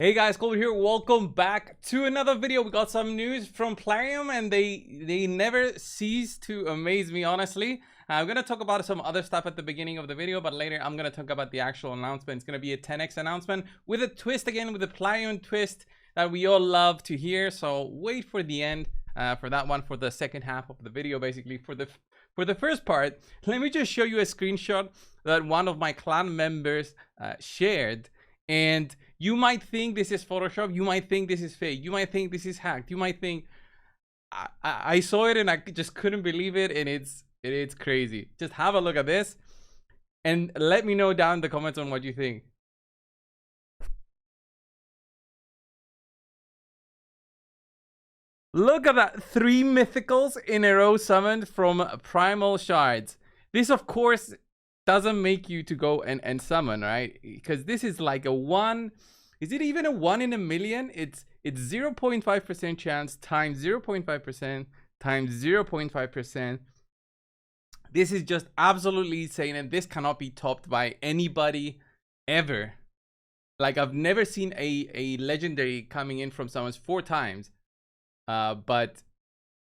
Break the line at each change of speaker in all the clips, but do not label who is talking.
Hey guys, Cold here. Welcome back to another video. We got some news from Plarium and they never cease to amaze me, honestly. I'm gonna talk about some other stuff at the beginning of the video, but later I'm gonna talk about the actual announcement. It's gonna be a 10x announcement with a twist again, with a Plarium twist that we all love to hear. So wait for the end for that one, for the second half of the video. Basically, for the first part, let me just show you a screenshot that one of my clan members shared. And you might think this is Photoshop, you might think this is fake, you might think this is hacked, you might think I saw it and I just couldn't believe it, and it's crazy. Just have a look at this and let me know down in the comments on what you think. Look at that, 3 mythicals in a row summoned from primal shards. This of course doesn't make you to go and summon, right? Because this is like a 1, is it even a 1 in a million? It's 0.5% chance times 0.5% times 0.5%. This is just absolutely insane, and this cannot be topped by anybody ever. Like, I've never seen a legendary coming in from summons 4 times. But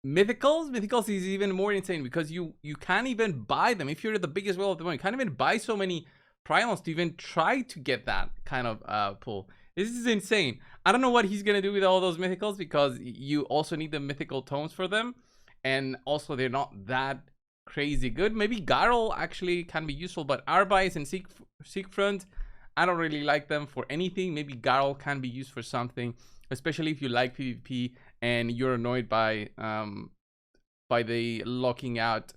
mythicals is even more insane, because you can't even buy them. If you're the biggest whale of the moment, you can't even buy so many primals to even try to get that kind of pull. This is insane. I don't know what he's gonna do with all those mythicals, because you also need the mythical tomes for them, and also they're not that crazy good. Maybe Garl actually can be useful, but Arbais and Siegfried, I don't really like them for anything. Maybe Garl can be used for something, especially if you like PvP and you're annoyed by the locking out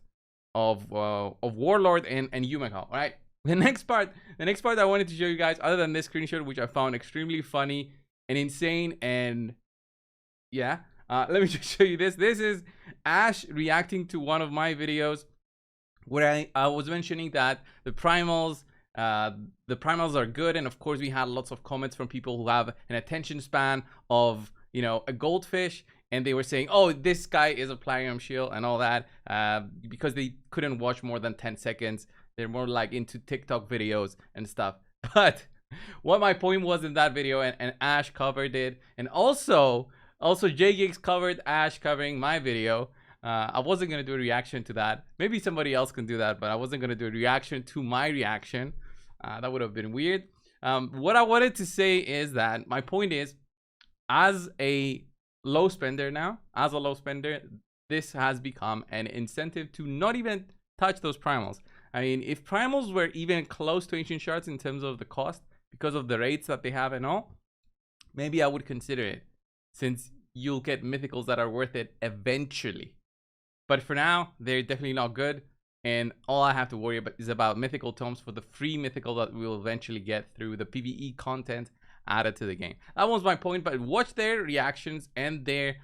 of Warlord and Yumeko. All right, the next part I wanted to show you guys, other than this screenshot, which I found extremely funny and insane, and yeah, let me just show you this. This is Ash reacting to one of my videos where I was mentioning that the primals are good, and of course we had lots of comments from people who have an attention span of, you know, a goldfish, and they were saying, oh, this guy is a Plarium shield and all that, because they couldn't watch more than 10 seconds. They're more like into TikTok videos and stuff. But what my point was in that video, and Ash covered it, and also JGigs covered Ash covering my video. I wasn't gonna do a reaction to that. Maybe somebody else can do that, but I wasn't gonna do a reaction to my reaction. That would have been weird. What I wanted to say is that my point is, as a low spender now, this has become an incentive to not even touch those primals. I mean, if primals were even close to ancient shards in terms of the cost, because of the rates that they have and all, maybe I would consider it, since you'll get mythicals that are worth it eventually. But for now, they're definitely not good, and all I have to worry about is about mythical tomes for the free mythical that we will eventually get through the PvE content added to the game. That was my point. But watch their reactions and their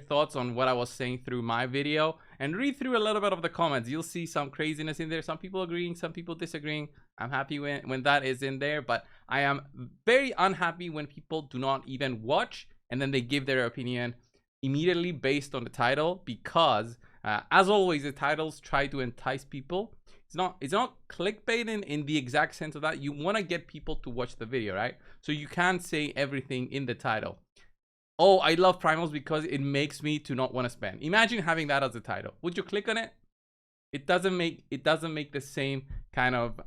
thoughts on what I was saying through my video, and read through a little bit of the comments. You'll see some craziness in there, some people agreeing, some people disagreeing. I'm happy when that is in there, but I am very unhappy when people do not even watch and then they give their opinion immediately based on the title, because as always, the titles try to entice people. It's not clickbait in the exact sense of that. You want to get people to watch the video, right? So you can't say everything in the title. Oh, I love primals because it makes me to not want to spend. Imagine having that as a title. Would you click on it? It doesn't make the same kind of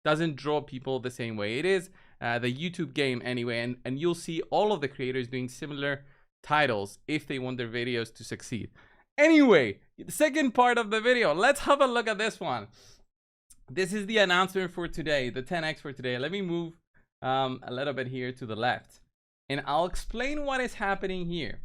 doesn't draw people the same way. It is the YouTube game anyway, and you'll see all of the creators doing similar titles if they want their videos to succeed. Anyway, the second part of the video, let's have a look at this one. This is the announcement for today, the 10x for today. Let me move a little bit here to the left, and I'll explain what is happening here.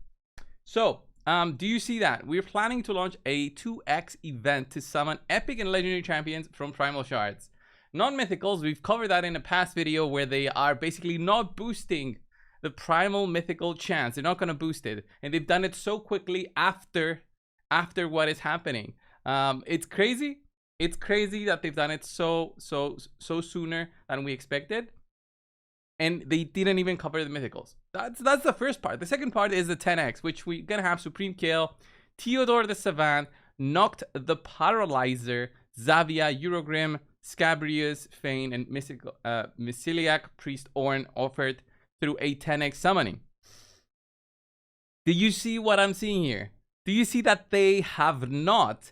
So do you see that we're planning to launch a 2x event to summon epic and legendary champions from primal shards, not mythicals? We've covered that in a past video, where they are basically not boosting the primal mythical chance. They're not going to boost it, and they've done it so quickly after what is happening. It's crazy. It's crazy that they've done it so sooner than we expected, and they didn't even cover the mythicals. That's the first part. The second part is the 10x, which we're gonna have Supreme Kill, Theodore the Savant, Noct the Paralyzer, Zavia, Eurogrim, Scabrius, Fane, and Myceliac Priest Orn offered through a 10x summoning. Do you see what I'm seeing here? Do you see that they have not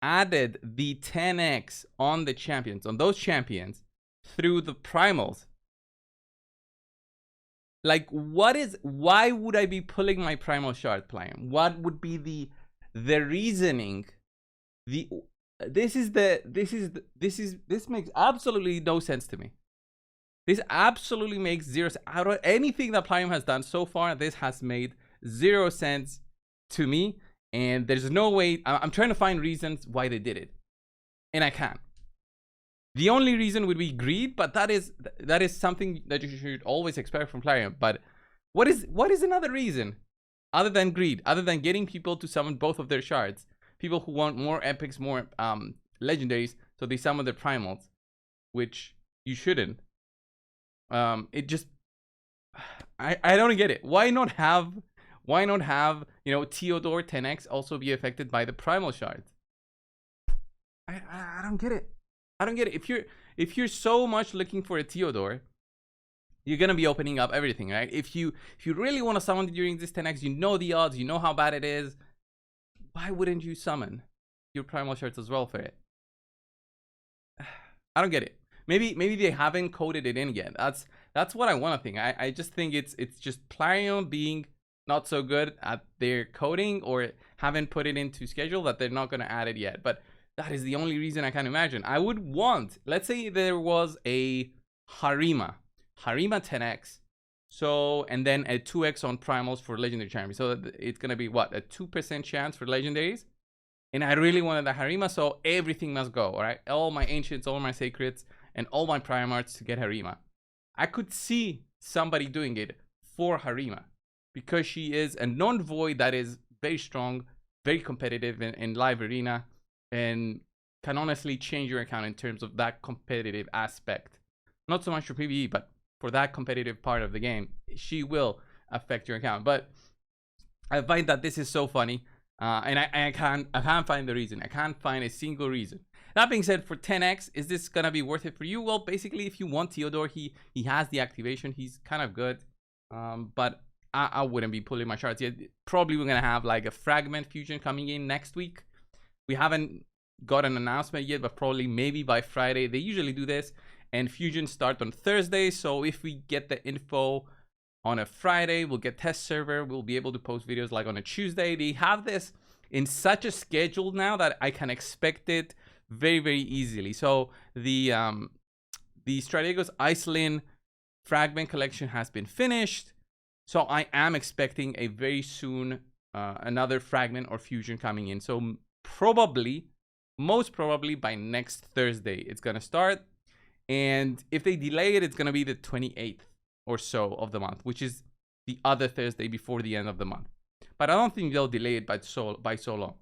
added the 10x on the champions, on those champions, through the primals? Like, why would I be pulling my primal shard, Plarium? What would be the reasoning? This makes absolutely no sense to me. This absolutely makes zero sense. Out of anything that Plarium has done so far, this has made 0 sense to me. And there's no way. I'm trying to find reasons why they did it, and I can't. The only reason would be greed, but that is something that you should always expect from Plarium. But what is another reason other than greed, other than getting people to summon both of their shards? People who want more epics, more legendaries, so they summon their primals, which you shouldn't. It just, I don't get it. Why not have Theodore 10x also be affected by the primal shards? I don't get it. I don't get it. If you're so much looking for a Theodore, you're gonna be opening up everything, right? If you really want to summon during this 10x, you know the odds, you know how bad it is. Why wouldn't you summon your primal shards as well for it? I don't get it. Maybe they haven't coded it in yet. That's what I want to think. I just think it's just Plarium being not so good at their coding, or haven't put it into schedule, that they're not gonna add it yet. But that is the only reason I can imagine. I would want, let's say there was a Harima 10x, so, and then a 2x on primals for legendary champions. So it's gonna be what, a 2% chance for legendaries. And I really wanted the Harima, so everything must go. All right, all my ancients, all my sacreds, and all my primarchs to get Harima. I could see somebody doing it for Harima, because she is a non-void that is very strong, very competitive in live arena, and can honestly change your account in terms of that competitive aspect. Not so much for PvE, but for that competitive part of the game, she will affect your account. But I find that this is so funny, and I can't find the reason. I can't find a single reason. That being said, for 10x, is this gonna be worth it for you? Well, basically, if you want Theodore, he has the activation. He's kind of good, but I wouldn't be pulling my shards yet. Probably we're gonna have like a fragment fusion coming in next week. We haven't got an announcement yet, but probably maybe by Friday. They usually do this, and fusions start on Thursday. So if we get the info on a Friday, we'll get test server. We'll be able to post videos like on a Tuesday. They have this in such a schedule now that I can expect it very, very easily. So the Strategos Iceland fragment collection has been finished. So I am expecting a very soon another fragment or fusion coming in. So probably, most probably by next Thursday, it's gonna start. And if they delay it, it's gonna be the 28th or so of the month, which is the other Thursday before the end of the month. But I don't think they'll delay it by so long,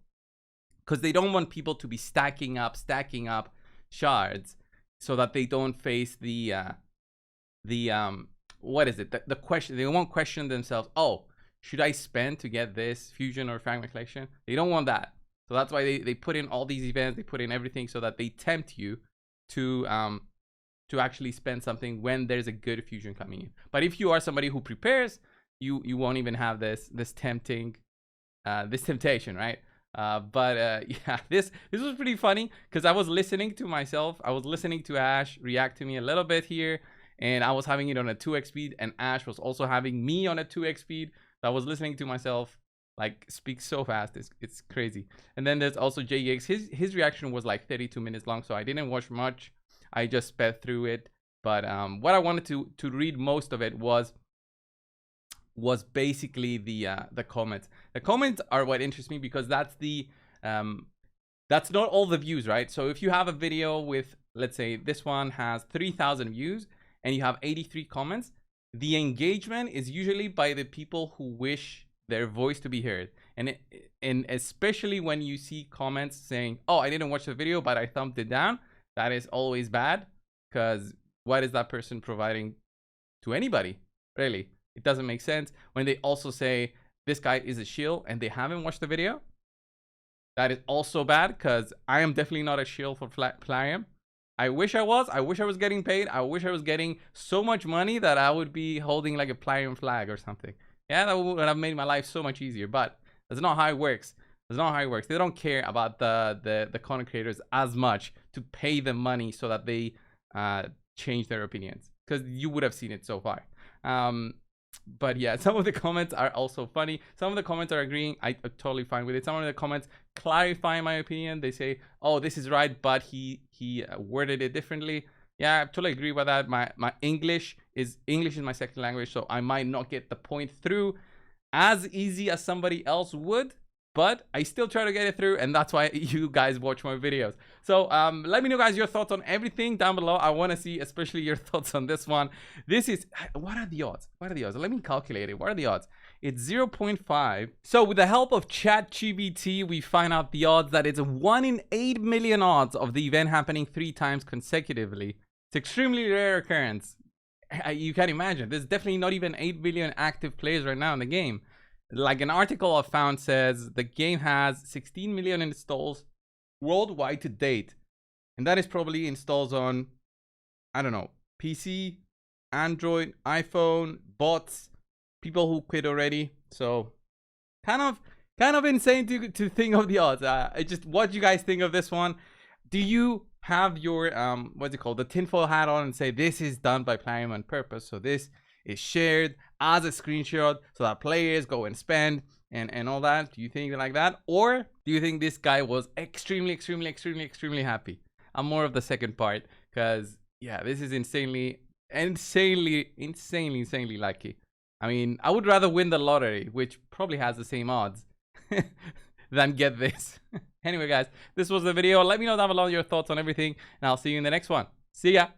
because they don't want people to be stacking up shards so that they don't face the what is it? The question. They won't question themselves. Oh, should I spend to get this fusion or fragment collection? They don't want that. So that's why they put in all these events. They put in everything so that they tempt you to actually spend something when there's a good fusion coming in. But if you are somebody who prepares, you won't even have this temptation, right? Yeah, this was pretty funny, because I was listening to myself. I was listening to Ash react to me a little bit here, and I was having it on a 2x speed, and Ash was also having me on a 2x speed. So I was listening to myself like speak so fast. It's crazy. And then there's also JX. His reaction was like 32 minutes long, so I didn't watch much. I just sped through it. But what I wanted to read most of it was basically the comments. The comments are what interests me, because that's not all the views, right? So if you have a video with, let's say this one has 3,000 views and you have 83 comments, the engagement is usually by the people who wish their voice to be heard. And especially when you see comments saying, oh, I didn't watch the video, but I thumbed it down, that is always bad, because what is that person providing to anybody, really? It doesn't make sense. When they also say this guy is a shill and they haven't watched the video, that is also bad, because I am definitely not a shill for Plarium. I wish I was. I wish I was getting paid. I wish I was getting so much money that I would be holding like a Plarium flag or something. Yeah, that would have made my life so much easier. But that's not how it works. That's not how it works. They don't care about the content creators as much to pay them money so that they change their opinions, because you would have seen it so far. But yeah, some of the comments are also funny. Some of the comments are agreeing. I'm totally fine with it. Some of the comments clarify my opinion. They say, oh, this is right, but he worded it differently. Yeah, I totally agree with that. My English is my second language, so I might not get the point through as easy as somebody else would, but I still try to get it through, and that's why you guys watch my videos. So let me know, guys, your thoughts on everything down below. I want to see especially your thoughts on this one. This is, what are the odds? What are the odds? Let me calculate it. What are the odds? It's 0.5. So with the help of ChatGPT, we find out the odds that it's 1 in 8 million odds of the event happening 3 times consecutively. It's extremely rare occurrence. You can imagine. There's definitely not even 8 billion active players right now in the game. Like an article I found says the game has 16 million installs worldwide to date. And that is probably installs on, I don't know, PC, Android, iPhone, bots, people who quit already. So kind of insane to think of the odds. Just what you guys think of this one. Do you have your what's it called, the tinfoil hat on and say this is done by Plarium on purpose, so this is shared as a screenshot so that players go and spend and all that? Do you think like that, or do you think this guy was extremely happy? I'm more of the second part, because yeah, this is insanely lucky. I mean, I would rather win the lottery, which probably has the same odds, than get this. Anyway, guys, this was the video. Let me know down below your thoughts on everything, and I'll see you in the next one. See ya.